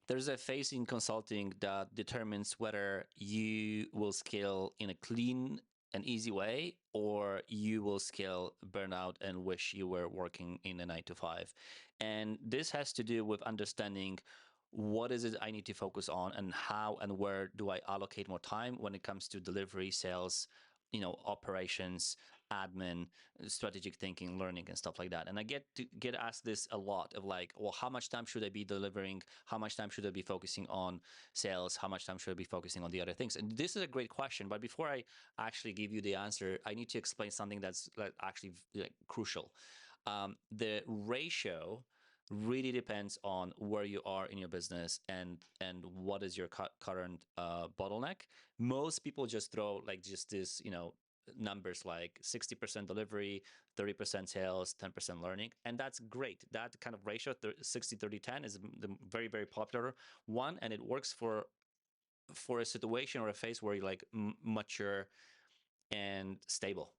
There's a phase in consulting that determines whether you will scale in a clean and easy way, or you will scale burnout and wish you were working in a 9 to 5. And this has to do with understanding what is it I need to focus on, and how and where do I allocate more time when it comes to delivery, sales, operations, admin, strategic thinking, learning, and stuff like that. And I get asked this a lot of like, well, how much time should I be delivering? How much time should I be focusing on sales? How much time should I be focusing on the other things? And this is a great question. But before I actually give you the answer, I need to explain something that's like actually like crucial. The ratio really depends on where you are in your business and what is your current bottleneck. Most people just throw like just this numbers like 60% delivery, 30% sales, 10% learning, and that's great. That kind of ratio 60 30 10 is the very very popular one, and it works for a situation or a phase where you're like mature and stable.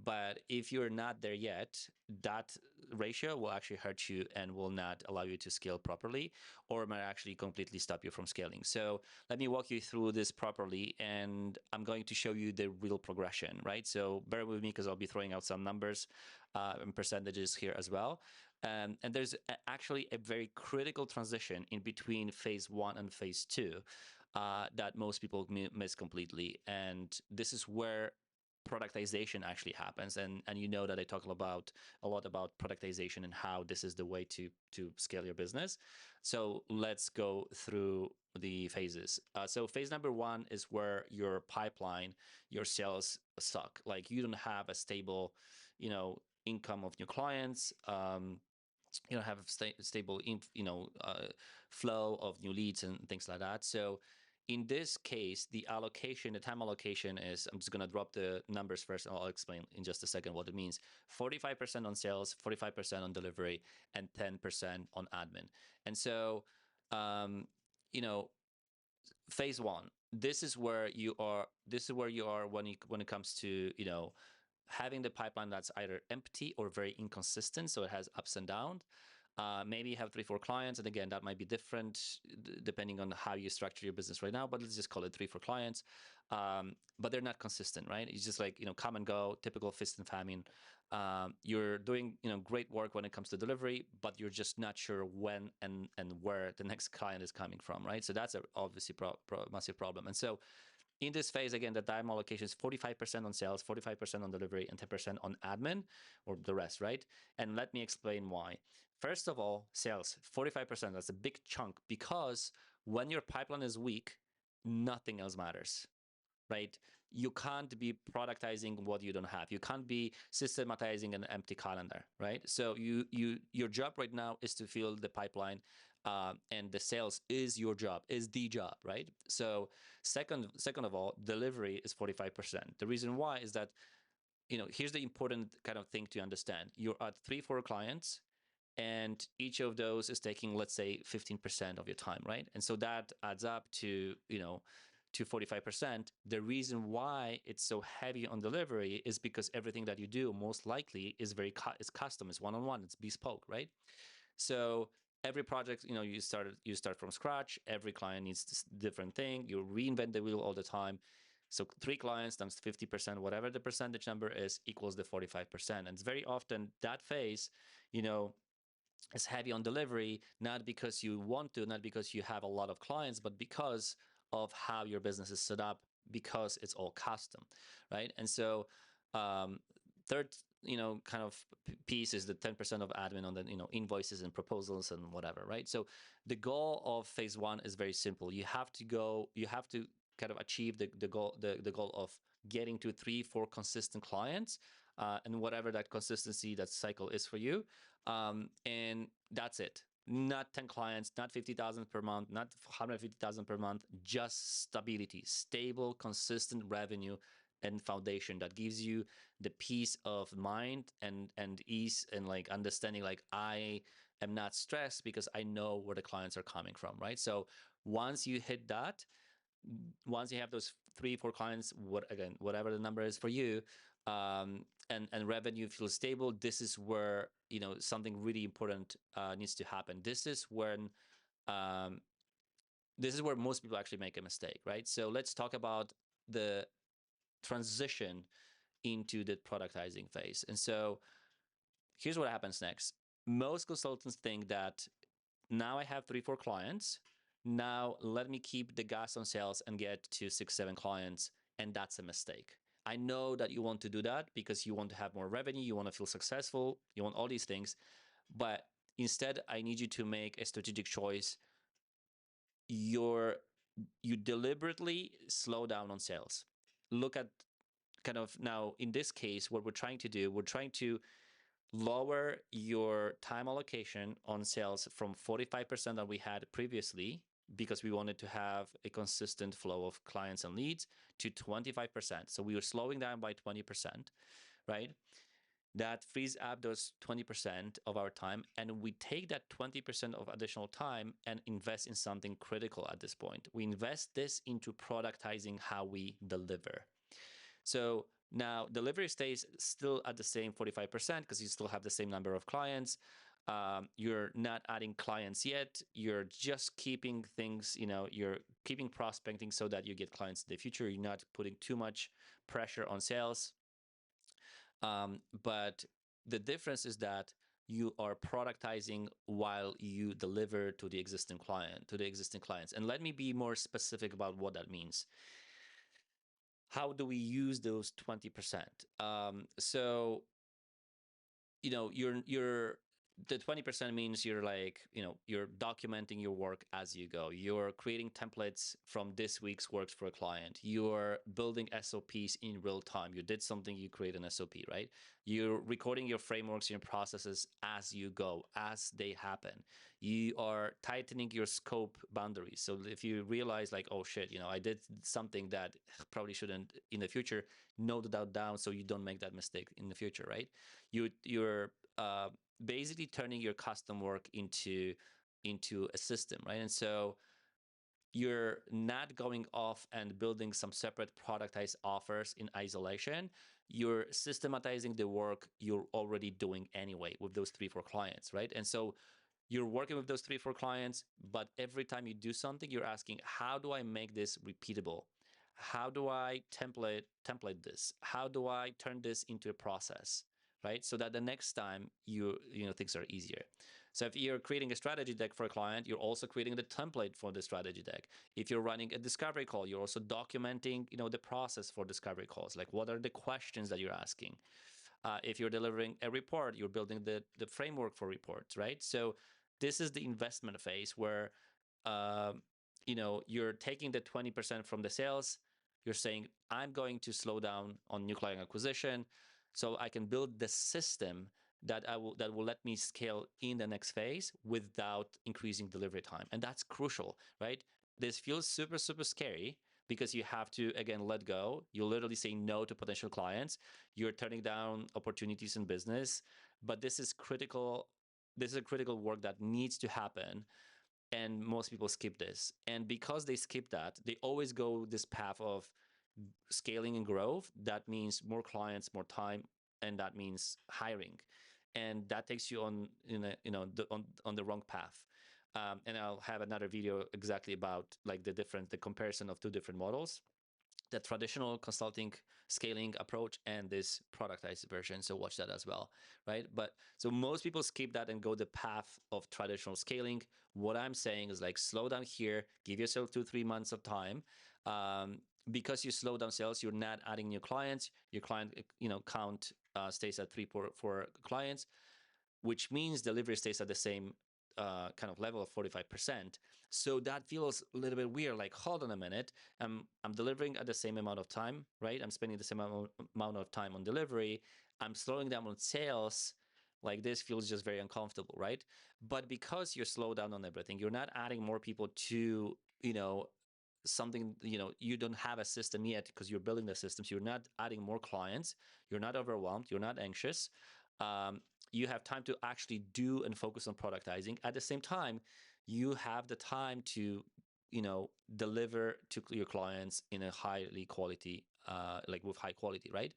But if you're not there yet, that ratio will actually hurt you and will not allow you to scale properly, or might actually completely stop you from scaling. So let me walk you through this properly, and I'm going to show you the real progression, right? So bear with me because I'll be throwing out some numbers and percentages here as well. And there's actually a very critical transition in between phase one and phase two that most people miss completely. And this is where productization actually happens, and you know that I talk about a lot about productization and how this is the way to scale your business. So let's go through the phases. So phase number one is where your pipeline, your sales suck. Like you don't have a stable income of new clients. You don't have stable flow of new leads and things like that. So in this case, the time allocation is, I'm just going to drop the numbers first, and I'll explain in just a second what it means. 45% on sales, 45% on delivery, and 10% on admin. And so, um, you know, phase one, this is where you are. This is where you are when it comes to having the pipeline that's either empty or very inconsistent, so it has ups and downs. Maybe you have 3 4 clients, and again, that might be different depending on how you structure your business right now, but let's just call it 3 4 clients. But they're not consistent, right? It's just like come and go, typical feast and famine. You're doing great work when it comes to delivery, but you're just not sure when and where the next client is coming from, right? So that's a obviously massive problem. And so in this phase, again, the time allocation is 45% on sales, 45% on delivery, and 10% on admin, or the rest, right? And let me explain why. First of all, sales, 45%, that's a big chunk, because when your pipeline is weak, nothing else matters, right? You can't be productizing what you don't have. You can't be systematizing an empty calendar, right? So your job right now is to fill the pipeline, and the sales is your job, is the job, right? So second of all, delivery is 45%. The reason why is that here's the important kind of thing to understand. You're at 3 4 clients, and each of those is taking, let's say, 15% of your time, right? And so that adds up to to 45%. The reason why it's so heavy on delivery is because everything that you do most likely is is custom, it's one-on-one, it's bespoke, right? So every project, you start from scratch. Every client needs this different thing. You reinvent the wheel all the time. So 3 clients times 50%, whatever the percentage number is, equals the 45%. And it's very often that phase, you know, is heavy on delivery, not because you want to, not because you have a lot of clients, but because of how your business is set up, because it's all custom, right? And so, third, kind of piece is the 10% of admin on the, invoices and proposals and whatever, right? So the goal of phase one is very simple. You have to kind of achieve the goal, the goal of getting to 3 4 consistent clients, and whatever that consistency, that cycle is for you. And that's it. Not 10 clients, not 50,000 per month, not 150,000 per month, just stability, stable, consistent revenue and foundation that gives you the peace of mind and ease, and like understanding, like I am not stressed because I know where the clients are coming from, right? So once you hit that, once you have those 3 4 clients, whatever the number is for you, and revenue feels stable, this is where something really important needs to happen. This is when um, this is where most people actually make a mistake, right? So let's talk about the transition into the productizing phase. And so here's what happens next. Most consultants think that now I have 3, 4 clients. Now let me keep the gas on sales and get to 6, 7 clients. And that's a mistake. I know that you want to do that because you want to have more revenue, you want to feel successful, you want all these things. But instead, I need you to make a strategic choice. You deliberately slow down on sales. Look at kind of now in this case, what we're trying to do, we're trying to lower your time allocation on sales from 45% that we had previously, because we wanted to have a consistent flow of clients and leads, to 25%. So we were slowing down by 20%, right? That frees up those 20% of our time, and we take that 20% of additional time and invest in something critical at this point. We invest this into productizing how we deliver. So now delivery stays still at the same 45% because you still have the same number of clients. You're not adding clients yet. You're just keeping things, you're keeping prospecting so that you get clients in the future. You're not putting too much pressure on sales. But the difference is that you are productizing while you deliver to the existing clients. And let me be more specific about what that means. How do we use those 20%? So, you're the 20% means you're like, you're documenting your work as you go. You're creating templates from this week's works for a client. You're building SOPs in real time. You did something, you create an SOP, right? You're recording your frameworks, your processes as you go, as they happen. You are tightening your scope boundaries. So if you realize like, oh shit, I did something that probably shouldn't in the future, note that down so you don't make that mistake in the future, right? You're basically turning your custom work into a system, right? And so you're not going off and building some separate productized offers in isolation. You're systematizing the work you're already doing anyway with those 3, 4 clients, right? And so you're working with those 3, 4 clients, but every time you do something, you're asking, how do I make this repeatable? How do I template this? How do I turn this into a process? Right? So that the next time things are easier. So if you're creating a strategy deck for a client, you're also creating the template for the strategy deck. If you're running a discovery call, you're also documenting, the process for discovery calls. Like, what are the questions that you're asking? If you're delivering a report, you're building the framework for reports, right? So this is the investment phase where, you're taking the 20% from the sales. You're saying, I'm going to slow down on new client acquisition so I can build the system that will let me scale in the next phase without increasing delivery time. And that's crucial, right? This feels super, super scary because you have to, again, let go. You literally say no to potential clients. You're turning down opportunities in business. But this is critical. This is a critical work that needs to happen. And most people skip this. And because they skip that, they always go this path of scaling and growth. That means more clients, more time, and that means hiring. And that takes you on on the wrong path. And I'll have another video exactly about like the comparison of 2 different models, the traditional consulting scaling approach and this productized version. So watch that as well, right? But so most people skip that and go the path of traditional scaling. What I'm saying is like slow down here, give yourself 2-3 months of time. Because you slow down sales, you're not adding new clients. Your client count stays at 3-4 clients, which means delivery stays at the same kind of level of 45%. So that feels a little bit weird. Like, hold on a minute, I'm delivering at the same amount of time, right? I'm spending the same amount of time on delivery. I'm slowing down on sales. Like, this feels just very uncomfortable, right? But because you're slowed down on everything, you're not adding more people to, something, you don't have a system yet because you're building the systems. You're not adding more clients. You're not overwhelmed. You're not anxious. You have time to actually do and focus on productizing. At the same time, you have the time to, deliver to your clients in a highly quality, like with high quality, right?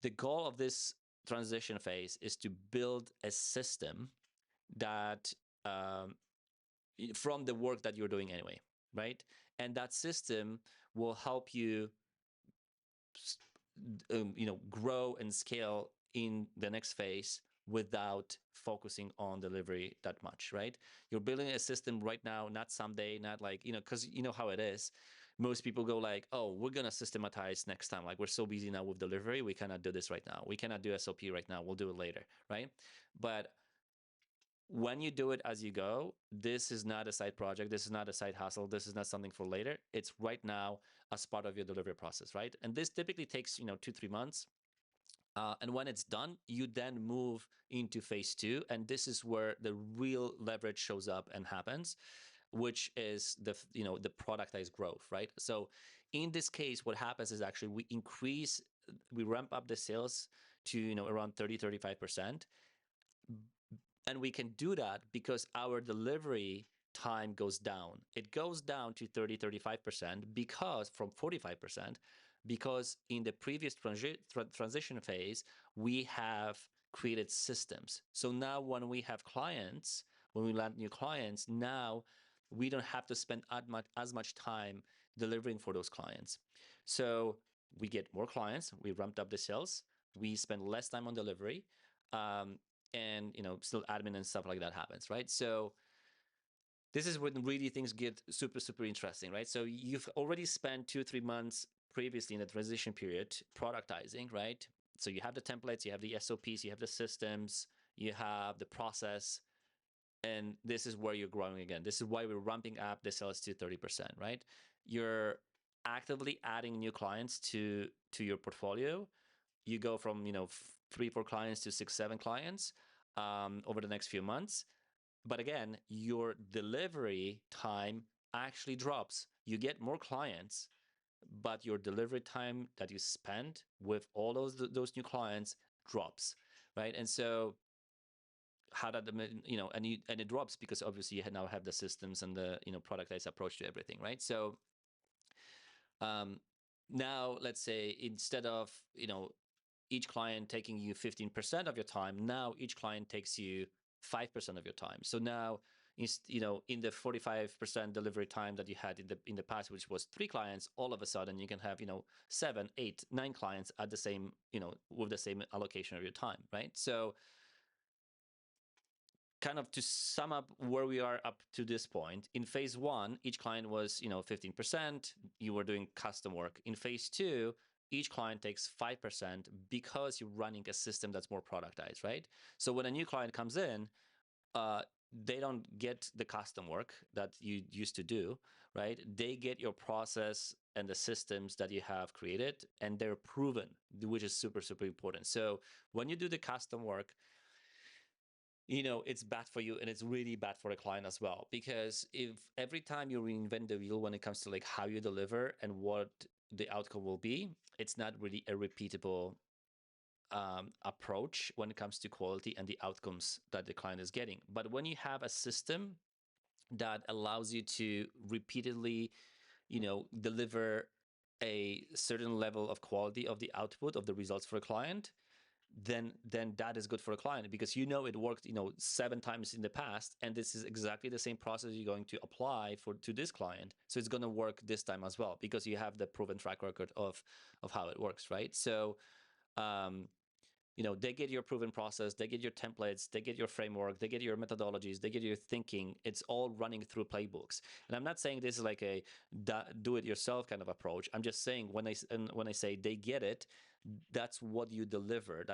The goal of this transition phase is to build a system that from the work that you're doing anyway, right? And that system will help you grow and scale in the next phase without focusing on delivery that much, right? You're building a system right now, not someday, not like, because you know how it is. Most people go like, oh, we're going to systematize next time. Like, we're so busy now with delivery, we cannot do this right now. We cannot do SOP right now. We'll do it later, right? But when you do it as you go, this is not a side project. This is not a side hustle. This is not something for later. It's right now as part of your delivery process, right? And this typically takes 2-3 months. And when it's done, you then move into phase two, and this is where the real leverage shows up and happens, which is the productized growth, right? So in this case, what happens is actually we ramp up the sales to around 30-35%. And we can do that because our delivery time goes down. It goes down to 30-35% because from 45%, because in the previous transition phase, we have created systems. So now when we have clients, when we land new clients, now we don't have to spend as much time delivering for those clients. So we get more clients, we ramped up the sales, we spend less time on delivery, and still admin and stuff like that happens, right? So this is when really things get super interesting, right? So you've already spent 2-3 months previously in the transition period productizing, right? So you have the templates, you have the SOPs, you have the systems, you have the process, and this is where you're growing again. This is why we're ramping up the sales to 30%, right? You're actively adding new clients to your portfolio. You go from 3-4 clients to 6-7 clients over the next few months. But again, your delivery time actually drops. You get more clients, but your delivery time that you spend with all those new clients drops, right? And so how that and it drops because obviously you now have the systems and the productized approach to everything, right? So now let's say instead of each client taking you 15% of your time, now each client takes you 5% of your time. So now, in the 45% delivery time that you had in the past, which was 3 clients, all of a sudden you can have 7, 8, 9 clients at the same with the same allocation of your time, right? So kind of to sum up where we are up to this point, in phase one, each client was 15%. You were doing custom work. In phase two, each client takes 5% because you're running a system that's more productized, right? So when a new client comes in, they don't get the custom work that you used to do, right? They get your process and the systems that you have created, and they're proven, which is super important. So when you do the custom work, it's bad for you, and it's really bad for the client as well, because if every time you reinvent the wheel when it comes to like how you deliver and what the outcome will be, it's not really a repeatable approach when it comes to quality and the outcomes that the client is getting. But when you have a system that allows you to repeatedly deliver a certain level of quality of the output of the results for a client, then that is good for a client, because it worked 7 times in the past, and this is exactly the same process you're going to apply to this client, so it's going to work this time as well, because you have the proven track record of how it works, right? So they get your proven process, they get your templates, they get your framework, they get your methodologies, they get your thinking. It's all running through playbooks. And I'm not saying this is like a do-it-yourself kind of approach. I'm just saying when I say they get it, that's what you deliver.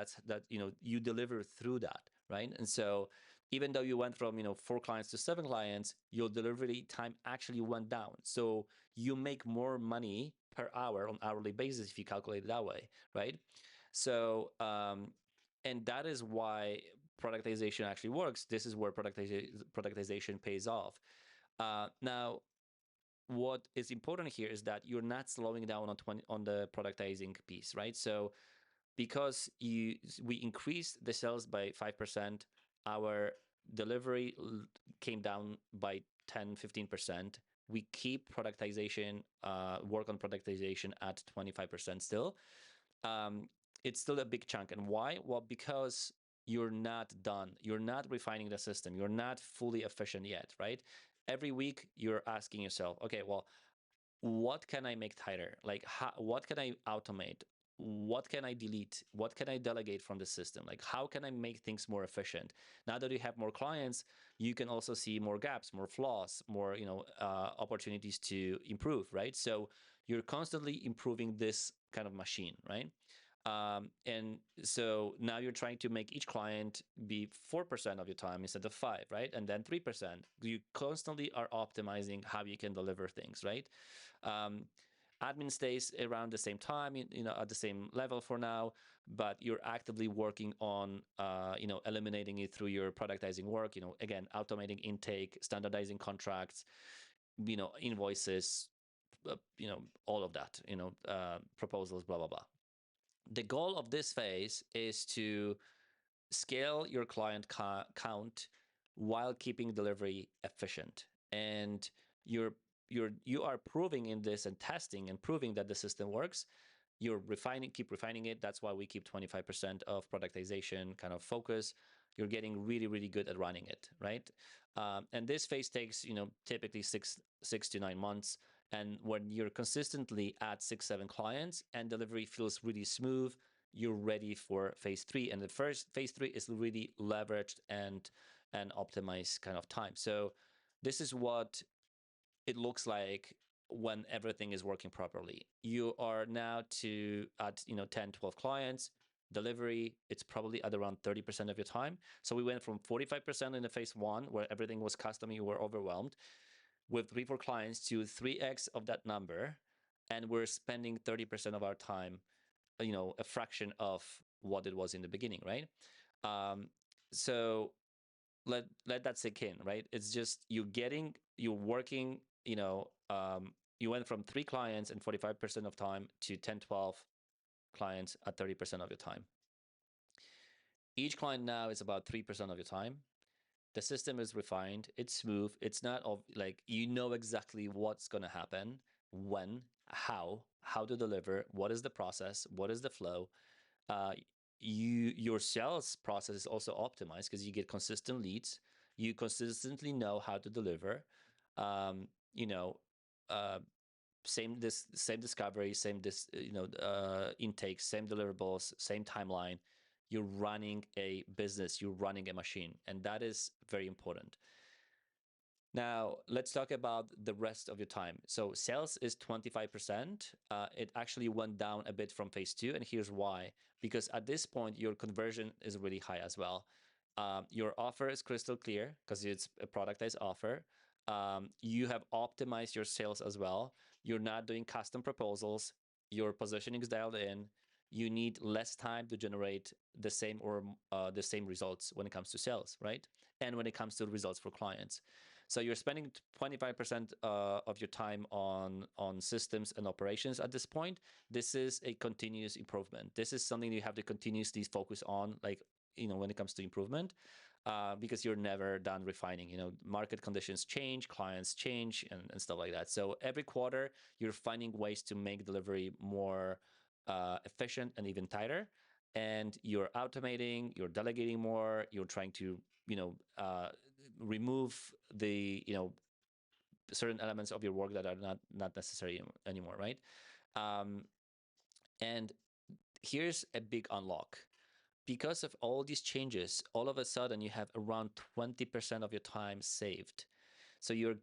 You deliver through that, right? And so even though you went from 4 clients to 7 clients, your delivery time actually went down. So you make more money per hour on hourly basis if you calculate it that way, right? So, and that is why productization actually works. This is where productization pays off. Now, what is important here is that you're not slowing down on the productizing piece, right? So, because we increased the sales by 5%, our delivery came down by 10-15%. We keep productization, work on productization at 25% still. It's still a big chunk. And why? Well, because you're not done. You're not refining the system. You're not fully efficient yet, right? every week you're asking yourself, okay, well, what can I make tighter? Like, what can I automate? What can I delete? What can I delegate from the system? Like, how can I make things more efficient? Now that you have more clients, you can also see more gaps, more flaws, more opportunities to improve, right? So you're constantly improving this kind of machine, right? And so now you're trying to make each client be 4% of your time instead of 5, right? And then 3%. You constantly are optimizing how you can deliver things, right? Um, admin stays around the same time, at the same level for now, but you're actively working on, eliminating it through your productizing work. Again, automating intake, standardizing contracts, invoices, all of that. Proposals, blah blah blah. The goal of this phase is to scale your client count while keeping delivery efficient. And you are proving in this and testing and proving that the system works. You're keep refining it. That's why we keep 25% of productization kind of focus. You're getting really, really good at running it, right? And this phase takes, typically 6 to 9 months. And when you're consistently at 6, 7 clients and delivery feels really smooth, you're ready for phase three. And the first phase three is really leveraged and optimized kind of time. So this is what it looks like when everything is working properly. You are now at 10, 12 clients. Delivery, it's probably at around 30% of your time. So we went from 45% in the phase one, where everything was custom, you were overwhelmed, with 3, 4 clients, to 3x of that number. And we're spending 30% of our time, a fraction of what it was in the beginning, right? So let that sink in, right? It's just you're working, you went from 3 clients and 45% of time to 10, 12 clients at 30% of your time. Each client now is about 3% of your time. The system is refined, it's smooth, it's not like exactly what's going to happen, when, how to deliver, what is the process, what is the flow. uh, your sales process is also optimized because you get consistent leads, you consistently know how to deliver. um, you know uh, same discovery, intake, same deliverables, same timeline. You're running a business, you're running a machine, and that is very important. Now, let's talk about the rest of your time. So sales is 25%. It actually went down a bit from phase two, and here's why. Because at this point, your conversion is really high as well. Your offer is crystal clear because it's a productized offer. You have optimized your sales as well. You're not doing custom proposals. Your positioning is dialed in. You need less time to generate the same or the same results when it comes to sales, right? And when it comes to results for clients. So you're spending 25% of your time on systems and operations at this point. This is a continuous improvement. This is something you have to continuously focus on, like, when it comes to improvement, because you're never done refining. Market conditions change, clients change, and stuff like that. So every quarter, you're finding ways to make delivery more efficient and even tighter. And you're automating, you're delegating more, you're trying to, remove the certain elements of your work that are not necessary anymore, right? um, and here's a big unlock. Because of all these changes, all of a sudden you have around 20% of your time saved. So you're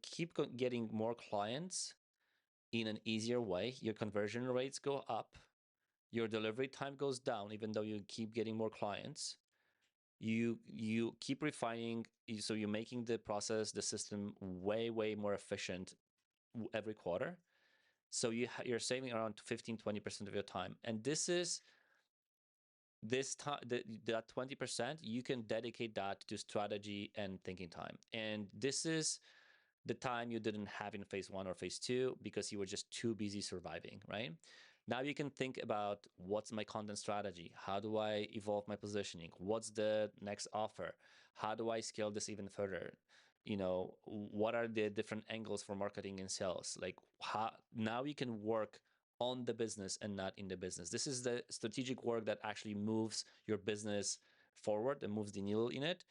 getting more clients in an easier way. Your conversion rates go up, your delivery time goes down, even though you keep getting more clients. You keep refining, so you're making the process, the system, way more efficient every quarter. So you're saving around 15-20% of your time. And this time, that 20%, you can dedicate that to strategy and thinking time. And this is the time you didn't have in phase one or phase two because you were just too busy surviving, right? Now you can think about, what's my content strategy? How do I evolve my positioning? What's the next offer? How do I scale this even further? What are the different angles for marketing and sales? Like, how now you can work on the business and not in the business. This is the strategic work that actually moves your business forward and moves the needle in it.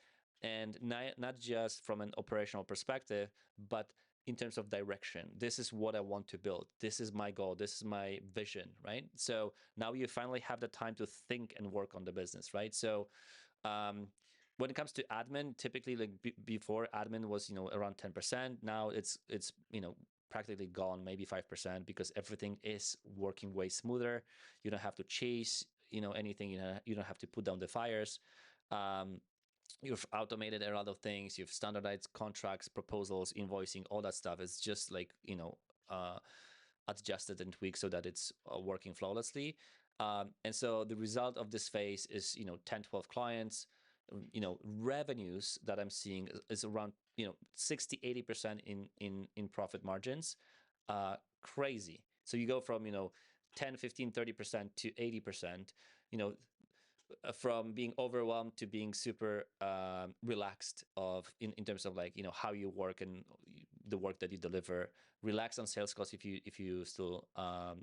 and not just from an operational perspective, but in terms of direction. This is what I want to build. This is my goal. This is my vision, right? So now you finally have the time to think and work on the business, right? So um, when it comes to admin, typically like before admin was around 10%. Now it's practically gone, maybe 5%, because everything is working way smoother. You don't have to chase anything. You don't have to put down the fires. Um, you've automated a lot of things. You've standardized contracts, proposals, invoicing, all that stuff. It's just like uh, adjusted and tweaked so that it's working flawlessly. And so the result of this phase is 10, 12 clients. Revenues that I'm seeing is around 60, 80% in profit margins. Crazy. So you go from 10, 15, 30% to 80%. From being overwhelmed to being super relaxed in terms of like how you work and the work that you deliver. Relax on sales calls if you still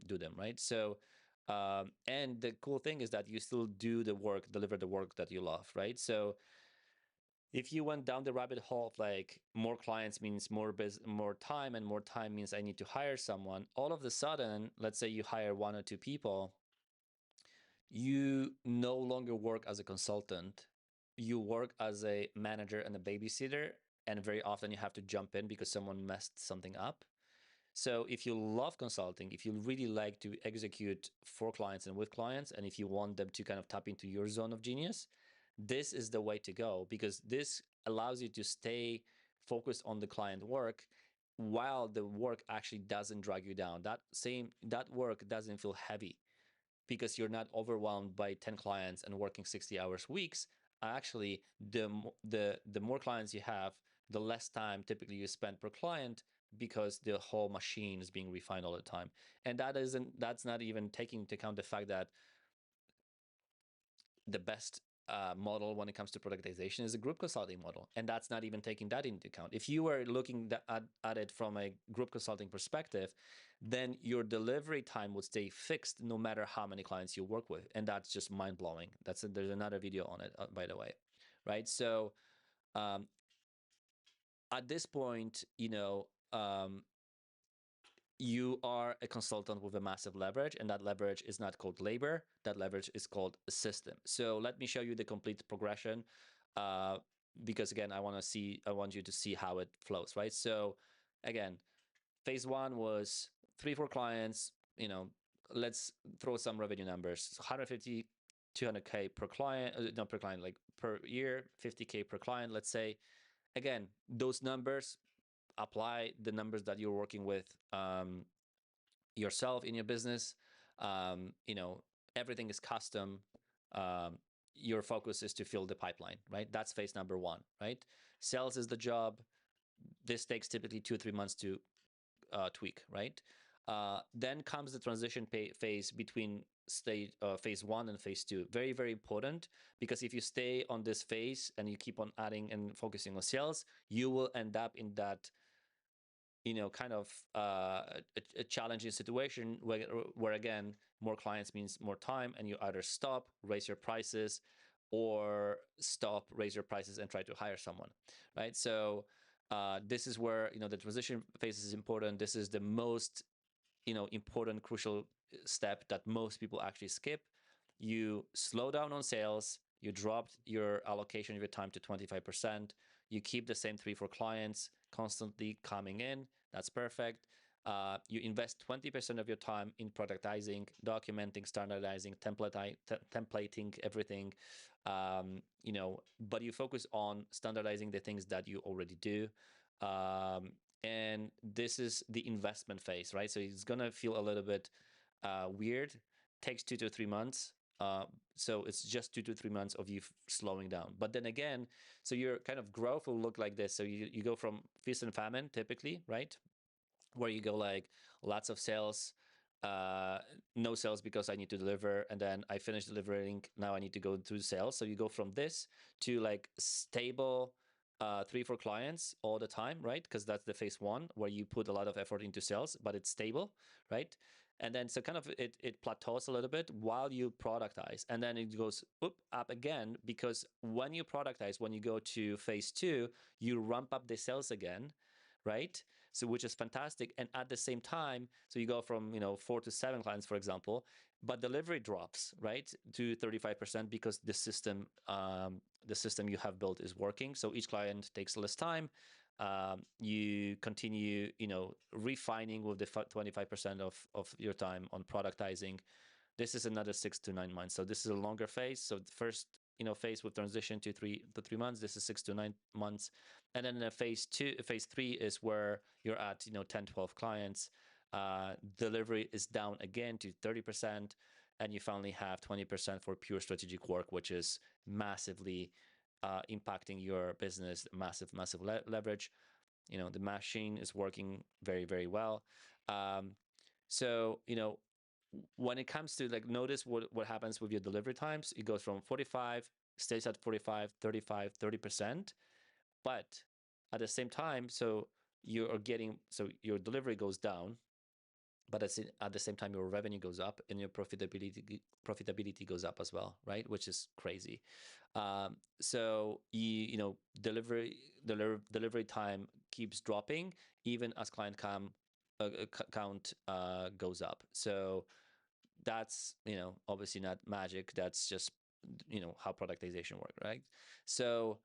do them, right? So and the cool thing is that you still do the work, deliver the work that you love, right? So if you went down the rabbit hole of like more clients means more time, and more time means I need to hire someone, all of a sudden, let's say you hire 1 or 2 people, you no longer work as a consultant. You work as a manager and a babysitter, and very often you have to jump in because someone messed something up. So if you love consulting, if you really like to execute for clients and with clients, and if you want them to kind of tap into your zone of genius, this is the way to go, because this allows you to stay focused on the client work while the work actually doesn't drag you down. That work doesn't feel heavy because you're not overwhelmed by 10 clients and working 60 hours weeks. Actually, the more clients you have, the less time typically you spend per client, because the whole machine is being refined all the time. And that's not even taking into account the fact that the best model when it comes to productization is a group consulting model, and that's not even taking that into account. If you were looking at it from a group consulting perspective, then your delivery time would stay fixed no matter how many clients you work with, and that's just mind-blowing. There's another video on it, by the way, right? So um, at this point, you are a consultant with a massive leverage, and that leverage is not called labor. That leverage is called a system. So let me show you the complete progression, uh, because again, I want you to see how it flows, right? So again, phase 1 was 3-4 clients. Let's throw some revenue numbers: 150, 200K per client, not per client, like per year, 50K per client, let's say. Again, those numbers, apply the numbers that you're working with yourself in your business. Everything is custom. Um, your focus is to fill the pipeline, right? That's phase number 1, right? Sales is the job. This takes typically 2 or 3 months to tweak, right? Then comes the transition phase between phase 1 and phase 2. Very, very important, because if you stay on this phase and you keep on adding and focusing on sales, you will end up in that kind of a challenging situation where again, more clients means more time, and you either stop, raise your prices, or stop, raise your prices, and try to hire someone, right? So this is where the transition phase is important. This is the most important, crucial step that most people actually skip. You slow down on sales, you drop your allocation of your time to 25%, you keep the same 3-4 clients constantly coming in. That's perfect. You invest 20% of your time in productizing, documenting, standardizing, templating everything. But you focus on standardizing the things that you already do. And this is the investment phase, right? So it's gonna feel a little bit weird. Takes 2 to 3 months. So it's just 2 to 3 months of you slowing down. But then again, so your kind of growth will look like this. So you go from feast and famine typically, right? Where you go like lots of sales, uh, no sales because I need to deliver, and then I finish delivering. Now I need to go through sales. So you go from this to like stable 3-4 clients all the time, right? Because that's the phase 1 where you put a lot of effort into sales, but it's stable, right? And then so kind of it plateaus a little bit while you productize, and then it goes up again, because when you productize, when you go to phase two, you ramp up the sales again, right? So which is fantastic. And at the same time, so you go from 4 to 7 clients, for example, but delivery drops, right, to 35%, because the system you have built is working. So each client takes less time. You continue, refining with the 25% of your time on productizing. This is another 6 to 9 months. So this is a longer phase. So the first, phase with transition to 3 months. This is 6 to 9 months. And then phase three is where you're at, 10, 12 clients. Delivery is down again to 30%. And you finally have 20% for pure strategic work, which is massively impacting your business, massive leverage. The machine is working very, very well. So when it comes to, like, notice what happens with your delivery times. It goes from 45, stays at 45, 35, 30%. But at the same time, so your delivery goes down, but at the same time your revenue goes up and your profitability goes up as well, right? Which is crazy. So delivery time keeps dropping even as client count goes up. So that's obviously not magic. That's just how productization works, right? So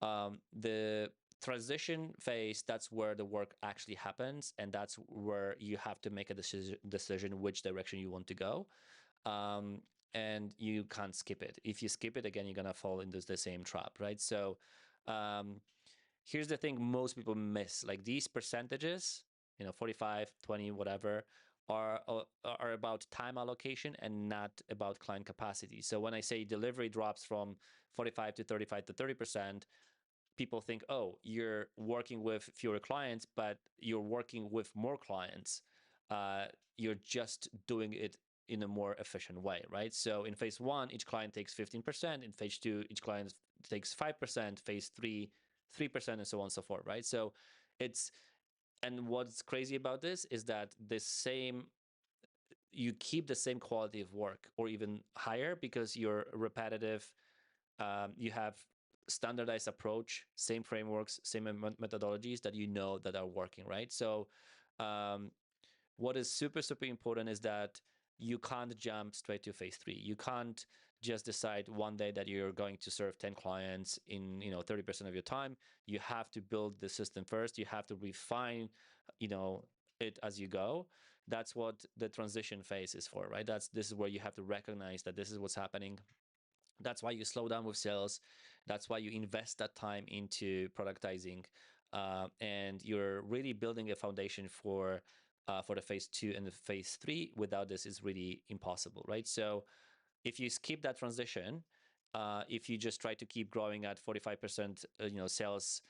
the transition phase, that's where the work actually happens, and that's where you have to make a decision which direction you want to go. And you can't skip it. If you skip it, again, you're gonna fall into the same trap, right? So here's the thing most people miss. Like, these percentages, 45, 20, whatever, are about time allocation and not about client capacity. So when I say delivery drops from 45 to 35 to 30%, people think, oh, you're working with fewer clients, but you're working with more clients. You're just doing it in a more efficient way, right? So in phase one, each client takes 15%. In phase two, each client takes 5%. Phase three, 3%, and so on and so forth, right? So and what's crazy about this is that you keep the same quality of work or even higher, because you're repetitive. You have standardized approach, same frameworks, same methodologies that that are working, right? So what is super, super important is that you can't jump straight to phase three. You can't just decide one day that you're going to serve 10 clients in 30% of your time. You have to build the system first. You have to refine it as you go. That's what the transition phase is for, right? This is where you have to recognize that this is what's happening. That's why you slow down with sales. That's why you invest that time into productizing, and you're really building a foundation for the phase two and the phase three. Without this, is really impossible, right? So if you skip that transition, if you just try to keep growing at 45%, sales,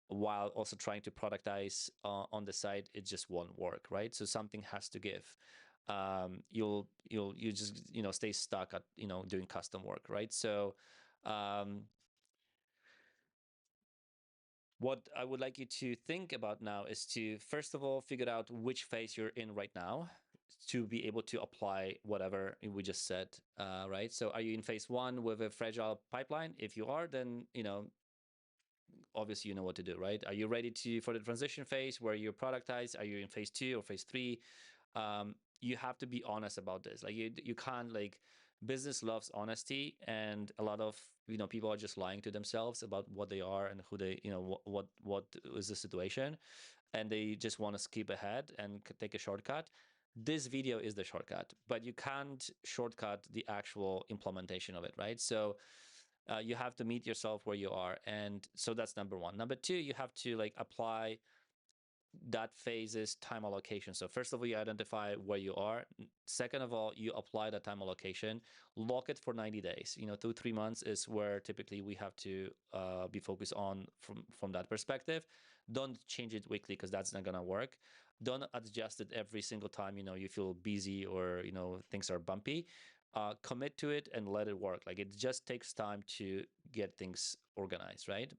while also trying to productize on the side, it just won't work, right? So something has to give. You'll just stay stuck at doing custom work, right? So what I would like you to think about now is to, first of all, figure out which phase you're in right now to be able to apply whatever we just said, right? So are you in phase one with a fragile pipeline? If you are, then obviously you know what to do, right? Are you ready for the transition phase where you productize? Are you in phase two or phase three? You have to be honest about this. Like, you can't, like, business loves honesty, and a lot of people are just lying to themselves about what they are and who they what is the situation, and they just want to skip ahead and take a shortcut. This video is the shortcut, but you can't shortcut the actual implementation of it, right? So you have to meet yourself where you are, and so that's number one. Number two, you have to, like, apply that phase's time allocation. So first of all, you identify where you are. Second of all, you apply that time allocation, lock it for 90 days. 2-3 months is where typically we have to be focused on from that perspective. Don't change it weekly, because that's not gonna work. Don't adjust it every single time you feel busy or things are bumpy. Commit to it and let it work. Like, it just takes time to get things organized, right?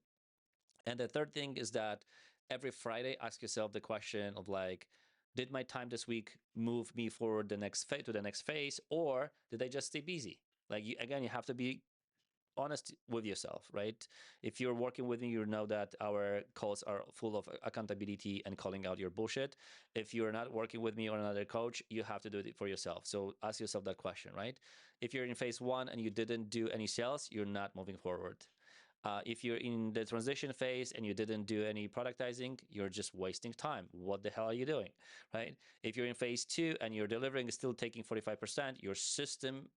And the third thing is that every Friday, ask yourself the question of, like, Did my time this week move me forward to the next phase, or did I just stay busy? Like again, you have to be honest with yourself, right? If you're working with me, you know that our calls are full of accountability and calling out your bullshit. If you're not working with me or another coach, you have to do it for yourself. So ask yourself that question, right? If you're in phase one and you didn't do any sales, you're not moving forward. If you're in the transition phase and you didn't do any productizing, you're just wasting time. What the hell are you doing, right? If you're in phase two and your delivering is still taking 45%, your system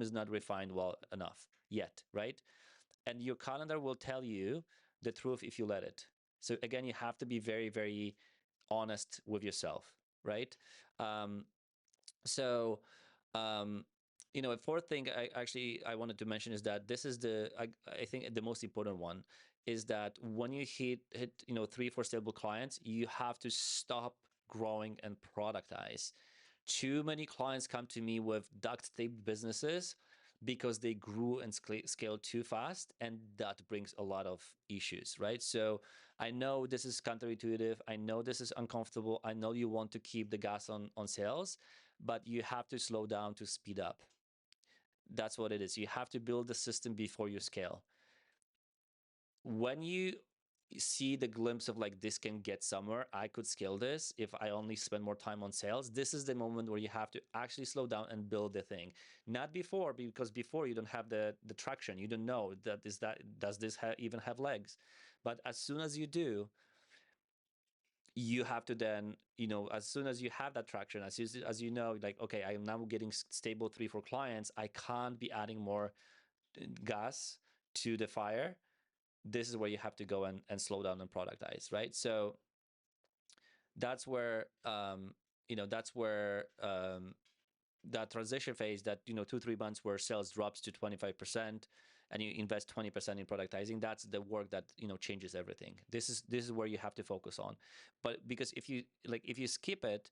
is not refined well enough yet, right? And your calendar will tell you the truth if you let it. So again, you have to be very, very honest with yourself, right? Um, so, um, a fourth thing I wanted to mention is that this is I think the most important one is that when you hit 3 4 stable clients, you have to stop growing and productize. Too many clients come to me with duct tape businesses because they grew and scaled too fast, and that brings a lot of issues, right? So I know this is counterintuitive. I know this is uncomfortable. I know you want to keep the gas on sales, but you have to slow down to speed up. That's what it is. You have to build the system before you scale. When you see the glimpse of like, this can get somewhere, I could scale this if I only spend more time on sales, this is the moment where you have to actually slow down and build the thing. Not before, because before you don't have the traction. You don't know that does this even have legs. But as soon as you do, you have to then, as soon as you have that traction, as you know, like, okay, I am now getting stable 3 4 clients, I can't be adding more gas to the fire. This is where you have to go and slow down and productize, right? So that's where that transition phase, that 2 3 months where sales drops to 25% and you invest 20% in productizing, that's the work that changes everything. This is where you have to focus on. But because if you skip it,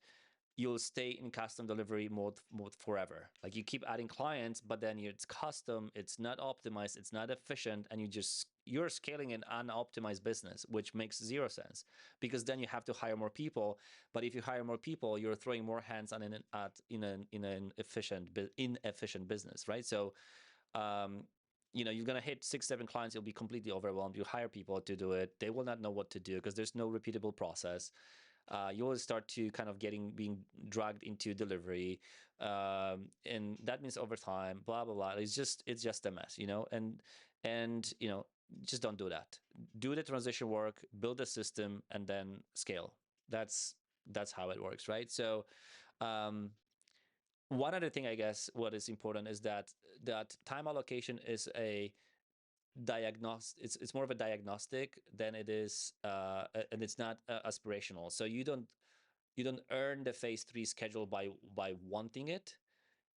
you'll stay in custom delivery mode forever. Like, you keep adding clients, but then it's custom, it's not optimized, it's not efficient, and you're scaling an unoptimized business, which makes zero sense, because then you have to hire more people. But if you hire more people, you're throwing more hands on in an inefficient business, right? So you're going to hit 6 7 clients, you'll be completely overwhelmed. You hire people to do it, they will not know what to do because there's no repeatable process. You will start to kind of being dragged into delivery, and that means overtime, blah blah blah. It's just a mess, and just don't do that. Do the transition work, build a system, and then scale. That's how it works, right? So um, one other thing, I guess, what is important is that time allocation is a diagnostic. It's more of a diagnostic than it is, and it's not aspirational. So you don't earn the phase 3 schedule by wanting it.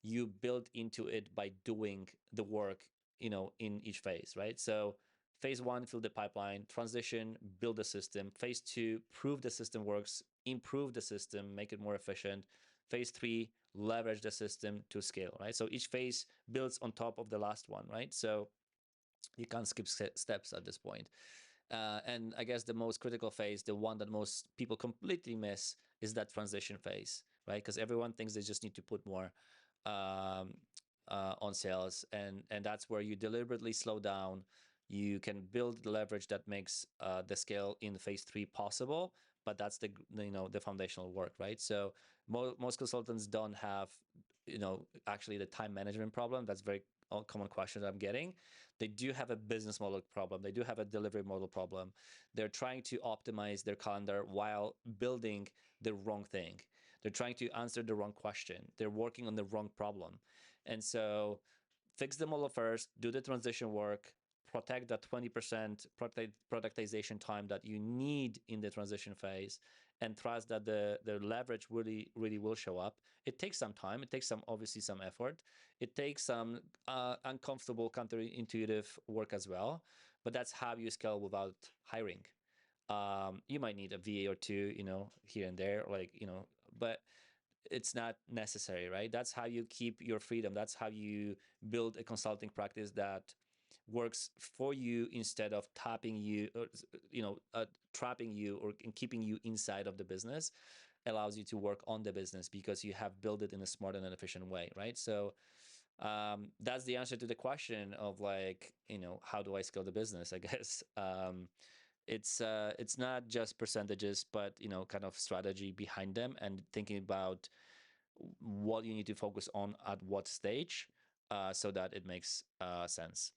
You build into it by doing the work, in each phase, right? So phase 1, fill the pipeline. Transition, build the system. Phase 2, prove the system works, improve the system, make it more efficient. Phase 3, leverage the system to scale, right? So each phase builds on top of the last one, right? So you can't skip steps at this point. And I guess the most critical phase, the one that most people completely miss, is that transition phase, right? Because everyone thinks they just need to put more um, on sales, and that's where you deliberately slow down. You can build the leverage that makes the scale in phase 3 possible, but that's the foundational work, right? So most consultants don't have actually the time management problem. That's very common question that I'm getting. They do have a business model problem. They do have a delivery model problem. They're trying to optimize their calendar while building the wrong thing. They're trying to answer the wrong question. They're working on the wrong problem. And so fix the model first, do the transition work, protect that 20% productization time that you need in the transition phase, and trust that the leverage really, really will show up. It takes some time. It takes obviously some effort. It takes some uncomfortable, counterintuitive work as well. But that's how you scale without hiring. You might need a VA or two, here and there, but it's not necessary, right? That's how you keep your freedom. That's how you build a consulting practice that works for you instead of tapping you, or trapping you, or keeping you inside of the business. allows you to work on the business because you have built it in a smart and an efficient way, right? So that's the answer to the question of like, how do I scale the business? I guess it's not just percentages, but kind of strategy behind them and thinking about what you need to focus on at what stage, so that it makes sense.